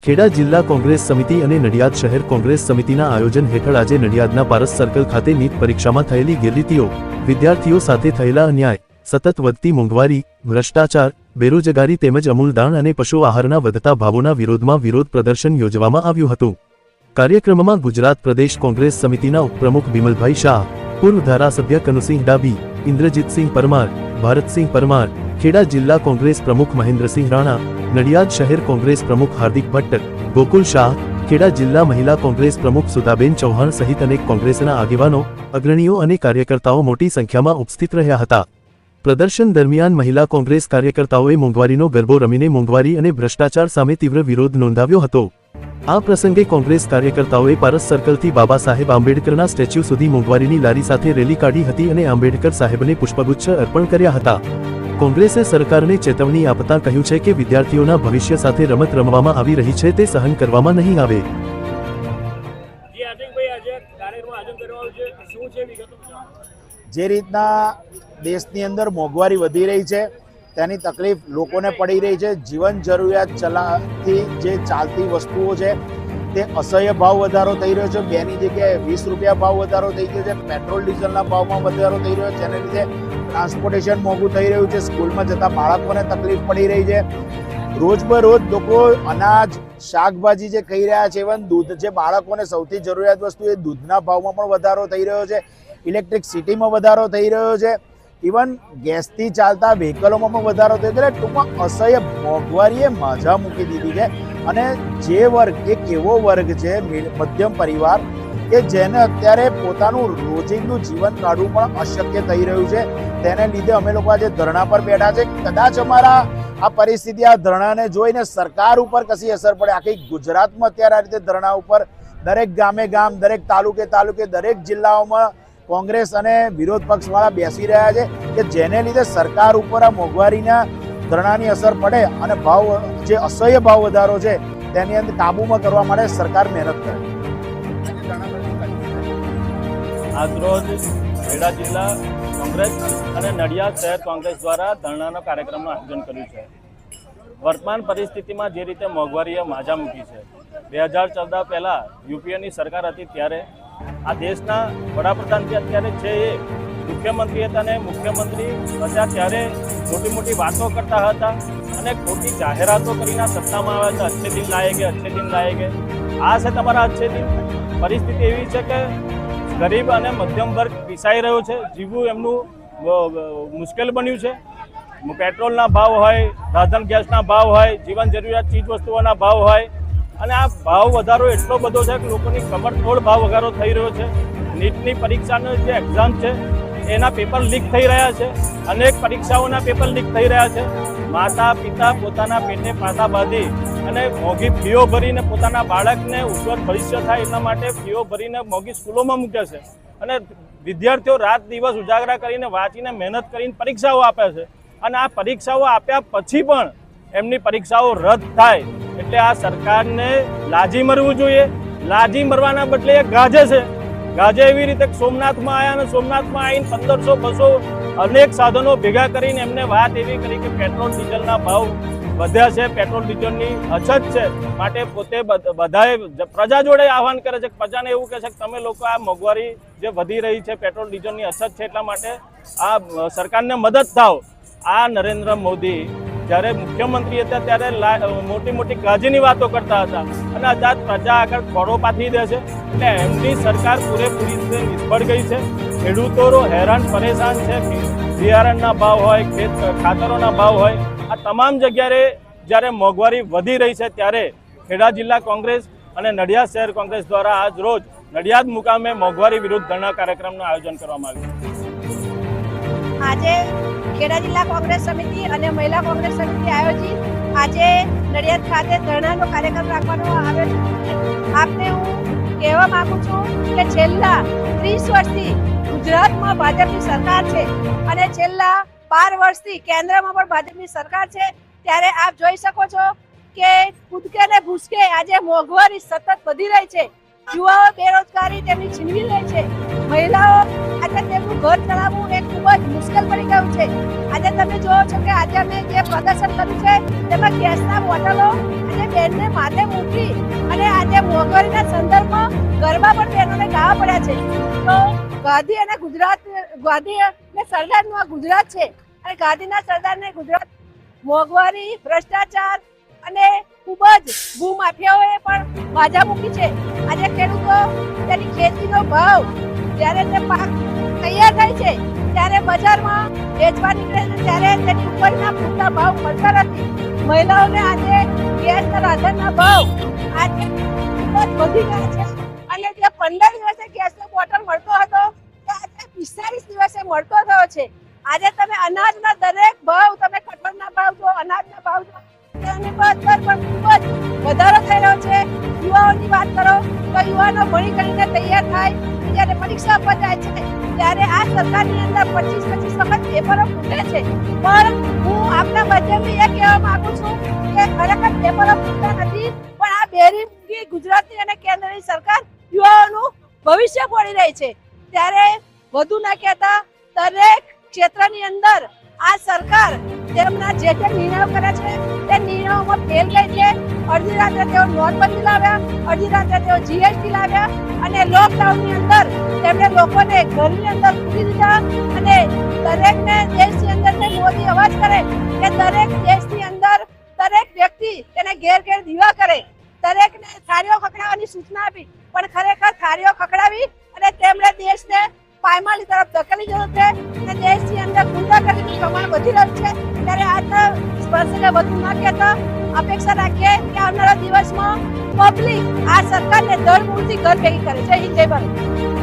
ખેડા જિલ્લા કોંગ્રેસ સમિતિ અને નડિયાદ શહેર કોંગ્રેસ સમિતિના આયોજન હેઠળ આજે નડિયાદના પારસ સર્કલ ખાતે નીટ પરીક્ષામાં થયેલી ગેરરીતિઓ, વિદ્યાર્થીઓ સાથે થયેલા અન્યાય, સતત વધતી મોંઘવારી, ભ્રષ્ટાચાર, બેરોજગારી તેમજ અમૂલદાન અને પશુ આહારના વધતા ભાવોના વિરોધમાં વિરોધ પ્રદર્શન યોજવામાં આવ્યું હતું। કાર્યક્રમમાં ગુજરાત પ્રદેશ કોંગ્રેસ સમિતિના ઉપપ્રમુખ બિમલભાઈ શાહ, પૂર્વ ધારાસભ્ય કનુસિંહ ડાબી, ઇન્દ્રજીતસિંહ પરમાર, ભારતસિંહ પરમાર, ખેડા જિલ્લા કોંગ્રેસ પ્રમુખ મહેન્દ્રસિંહ રાણા, નડિયાદ શહેર કોંગ્રેસ પ્રમુખ હાર્દિક ભટ્ટ, ગોકુલ શાહ, ખેડા જિલ્લા મહિલા કોંગ્રેસ પ્રમુખ સુધાબેન ચૌહાણ સહિત અનેક કોંગ્રેસના આગેવાનો, અગ્રણીઓ અને કાર્યકર્તાઓ મોટી સંખ્યામાં ઉપસ્થિત રહ્યા હતા। પ્રદર્શન દરમિયાન મહિલા કોંગ્રેસ કાર્યકર્તાઓએ મોંઘવારીનો ગરબો રમીને મોંઘવારી અને ભ્રષ્ટાચાર સામે તીવ્ર વિરોધ નોંધાવ્યો હતો। આ પ્રસંગે કોંગ્રેસ કાર્યકર્તાઓએ પારસ સર્કલથી બાબા સાહેબ આંબેડકરના સ્ટેચ્યુ સુધી મોંઘવારીની લારી સાથે રેલી કાઢી હતી અને આંબેડકર સાહેબને પુષ્પગુચ્છ અર્પણ કર્યા હતા। કોંગ્રેસે સરકારને ચેતવણી આપતા કહ્યું છે કે વિદ્યાર્થીઓના ભવિષ્ય સાથે રમત રમવામાં આવી રહી છે તે સહન કરવામાં નહીં આવે। જે રીતના દેશની અંદર મોંઘવારી વધી રહી છે તેની તકલીફ લોકોને પડી રહી છે। જીવન જરૂરિયાત ચલાથી જે ચાલતી વસ્તુઓ છે તે અસહ્ય ભાવ વધારો થઈ રહ્યો છે। બેની જગ્યાએ 20 રૂપિયા ભાવ વધારો થઈ ગયો છે। પેટ્રોલ ડીઝલના ભાવમાં વધારો થઈ રહ્યો છે, જેને લીધે ટ્રાન્સપોર્ટેશન મોંઘું થઈ રહ્યું છે। સ્કૂલમાં જતા બાળકોને તકલીફ પડી રહી છે। રોજબરોજ લોકો અનાજ, શાકભાજી જે ખાઈ રહ્યા છે, ઇવન દૂધ, જે બાળકોને સૌથી જરૂરિયાત વસ્તુ એ દૂધના ભાવમાં પણ વધારો થઈ રહ્યો છે। ઇલેક્ટ્રિસિટીમાં વધારો થઈ રહ્યો છે। ઇવન ગેસથી ચાલતા વ્હીકલોમાં પણ વધારો થયો છે। ટૂંકમાં અસહ્ય મોંઘવારીએ માઝા મૂકી દીધી છે। અને જે વર્ગ, એક એવો વર્ગ છે મધ્યમ પરિવાર કે જેને અત્યારે પોતાનું રોજિંદું જીવન કાઢવું પણ અશક્ય થઈ રહ્યું છે, તેને લીધે અમે લોકો આજે ધરણા પર બેઠા છે। કદાચ અમારા આ પરિસ્થિતિ, આ ધરણાને જોઈને સરકાર ઉપર કશી અસર પડે। આખી ગુજરાતમાં અત્યારે આ રીતે ધરણા ઉપર દરેક ગામે ગામ, દરેક તાલુકે તાલુકે, દરેક જિલ્લાઓમાં કોંગ્રેસ અને વિરોધ પક્ષવાળા બેસી રહ્યા છે કે જેને લીધે સરકાર ઉપર આ મોંઘવારીના ધરણાની અસર પડે અને ભાવ, જે અસહ્ય ભાવ વધારો છે તેની અંદર કાબૂમાં કરવા માટે સરકાર મહેનત કરે। આજરોજ ખેડા જિલ્લા કોંગ્રેસ અને નડિયાદ શહેર કોંગ્રેસ દ્વારા ધરણાનો કાર્યક્રમનું આયોજન કર્યું છે। વર્તમાન પરિસ્થિતિમાં જે રીતે મોંઘવારીએ માઝા મૂકી છે, 2014 પહેલાં યુપીએની સરકાર હતી ત્યારે આ દેશના વડાપ્રધાન જે અત્યારે છે એ મુખ્યમંત્રી હતા અને મુખ્યમંત્રી હતા ત્યારે મોટી મોટી વાતો કરતા હતા અને ખોટી જાહેરાતો કરીને સત્તામાં આવ્યા હતા। અચ્છે દિન લાએગે, અચ્છે દિન લાએગે। આ છે તમારા અચ્છે દિન। પરિસ્થિતિ એવી છે કે ગરીબ અને મધ્યમ વર્ગ પીસાઈ રહ્યો છે, જીવવું એમનું મુશ્કેલ બન્યું છે। પેટ્રોલના ભાવ હોય, રાંધણ ગેસના ભાવ હોય, જીવન જરૂરિયાત ચીજ વસ્તુઓના ભાવ હોય, અને આ ભાવ વધારો એટલો બધો છે કે લોકોની કમરતોડ ભાવ વધારો થઈ રહ્યો છે। નીટની પરીક્ષાનો જે એક્ઝામ છે એના પેપર લીક થઈ રહ્યા છે, અનેક પરીક્ષાઓના પેપર લીક થઈ રહ્યા છે। માતા પિતા પોતાના પેટે પાટા બાંધી અને મોંઘી ફીઓ ભરીને પોતાના બાળકને ઉજ્જવળ ભવિષ્ય થાય એટલા માટે ફીઓ ભરીને મોંઘી સ્કૂલોમાં મૂકે છે અને વિદ્યાર્થીઓ રાત દિવસ ઉજાગરા કરીને વાંચીને મહેનત કરીને પરીક્ષાઓ આપે છે અને આ પરીક્ષાઓ આપ્યા પછી પણ એમની પરીક્ષાઓ રદ થાય એટલે આ સરકારને લાજી મરવું જોઈએ। લાજી મરવાના બદલે એ ગાજે છે। ગાજે એવી રીતે સોમનાથમાં આવ્યા અને સોમનાથમાં આવીને 1500-200 અનેક સાધનો ભેગા કરીને એમને વાત એવી કરી કે પેટ્રોલ ડીઝલના ભાવ વધ્યા છે, પેટ્રોલ ડીઝલની અછત છે, માટે પોતે બધાએ પ્રજા જોડે આહવાન કરે છે, પ્રજાને એવું કહે છે કે તમે લોકો આ મોંઘવારી જે વધી રહી છે, પેટ્રોલ ડીઝલની અછત છે, એટલા માટે આ સરકારને મદદ થાવ। આ નરેન્દ્ર મોદી જ્યારે મુખ્યમંત્રી હતા ત્યારે મોટી મોટી ગાજીની વાતો કરતા હતા અને આઝાદ પ્રજા આગળ ખોળો પાથરી દે છે એટલે એમની સરકાર પૂરેપૂરી રીતે નિષ્ફળ ગઈ છે। ખેડૂતો હેરાન પરેશાન છે। બિયારણના ભાવ હોય, ખાતરોના ભાવ હોય, આ તમામ જગ્યાએ જ્યારે મોંઘવારી વધી રહી છે ત્યારે ખેડા જિલ્લા કોંગ્રેસ અને નડિયાદ શહેર કોંગ્રેસ દ્વારા આજ રોજ નડિયાદ મુકામે મોંઘવારી વિરુદ્ધ ધરણા કાર્યક્રમનું આયોજન કરવામાં આવ્યું। આજે ખેડા જિલ્લા કોંગ્રેસ સમિતિ અને મહિલા કોંગ્રેસ સમિતિ આયોજિત આજે નડિયાદ ખાતે ધરણાનો કાર્યક્રમ રાખવાનો આવ્યો છે। આપને હું કહેવા માંગુ છું કે છેલ્લા 30 વર્ષથી ગુજરાતમાં ભાજપની સરકાર છે અને છેલ્લા 12 વર્ષથી કેન્દ્રમાં પણ ભાજપની સરકાર છે, ત્યારે આપ જોઈ શકો છો કે કૂદકે ને ભૂસકે આજે મોંઘવારી સતત વધી રહી છે। યુવાઓ બેરોજગારી તેમની છીનવી લે છે। મહિલાઓ આજે તેમનું ઘર ચલાવવું એ ખૂબ જ મુશ્કેલ પડી ગયું છે. આજે તમે જોવો છો કે આજે અમે જે પ્રદર્શન કર્યું છે તેમાં ગેસના બોટલો અને બેનને માથે મૂકી અને આજે મોંઘવારીના સંદર્ભમાં ગરબા પણ બહેનોને ગાવા પડ્યા છે. તો ગાંધી અને ગુજરાત, ગાંધી અને સરદારનું આ ગુજરાત છે અને ગાંધીના સરદારને ગુજરાત મોંઘવારી, ભ્રષ્ટાચાર અને ખૂબ જ ભૂમાફિયાઓએ પણ બાજા મૂકી છે. આજે ખેડૂતો તેની ખેતીનો ભાવ જ્યારે તે પાક તૈયાર થાય છે ત્યારે બજારમાં વેચવા નીકળે છે ત્યારે તેની ઉપરના પૂરતા ભાવ મળતા નથી. મહિલાઓને આજે ગેસના રાંધણના ભાવ આજે ખૂબ જ વધી ગયા છે અને જે 15 દિવસે ગેસનો બોટલ મળતો હતો તે આજે 45 દિવસે મળતો થયો છે. આજે તમે અનાજના દરેક ભાવ, તમે કઠોળના ભાવ જો, અનાજના ભાવ જો, તેની પર પણ ખૂબ જ વધારો થઈ રહ્યો છે. યુવાઓની વાત કરો તો યુવાનો ભણી ગણીને તૈયાર થાય, જ્યારે પરીક્ષા આપવા જાય છે ત્યારે આ સરકારની અંદર 25 વખત પેપરો ફૂટે છે. પણ હું આપના માધ્યમથી એ કહેવા માંગુ છું કે ખરેખર પેપરો ફૂટતા નથી, પણ આ બેરી ગુજરાતની અને કેન્દ્રની સરકાર યુવાઓનું ભવિષ્ય ફોડી રહી છે. ત્યારે વધુ ના કહેતા દરેક ક્ષેત્રની અંદર આ સરકાર તેમના જે નિર્ણયો કરે છે તે નિર્ણયોમાં ફેલ ગઈ છે. અડધી રાત્રે તેઓ નોટબંધી લાવ્યા, અડધી રાત્રે તેઓ જીએસટી લાવ્યા અને લોકડાઉનની અંદર તેમણે લોકોને ઘરની અંદર પૂરી દીધા અને દરેકને દેશની અંદર મોદી અવાજ કરે કે દરેક દેશની અંદર દરેક વ્યક્તિ તેને ઘેર ઘેર દીવા કરે, દરેકને થાળીઓ ખખડાવવાની સૂચના આપી, પણ ખરેખર થાળીઓ ખખડાવી અને તેમણે દેશને પાયમાલી તરફ ધકેલી દીધો છે અને દેશની અંદર ગુંડાગર્દીનું પ્રમાણ વધી રહ્યું છે. ત્યારે આજના સ્પર્શને વધુ ના કહેતા અપેક્ષા રાખીએ કે આવનારા દિવસમાં પબ્લિક આ સરકારને ધરમૂળથી ઘર ભેગી કરે. જય હિન્દ, જય ભારત.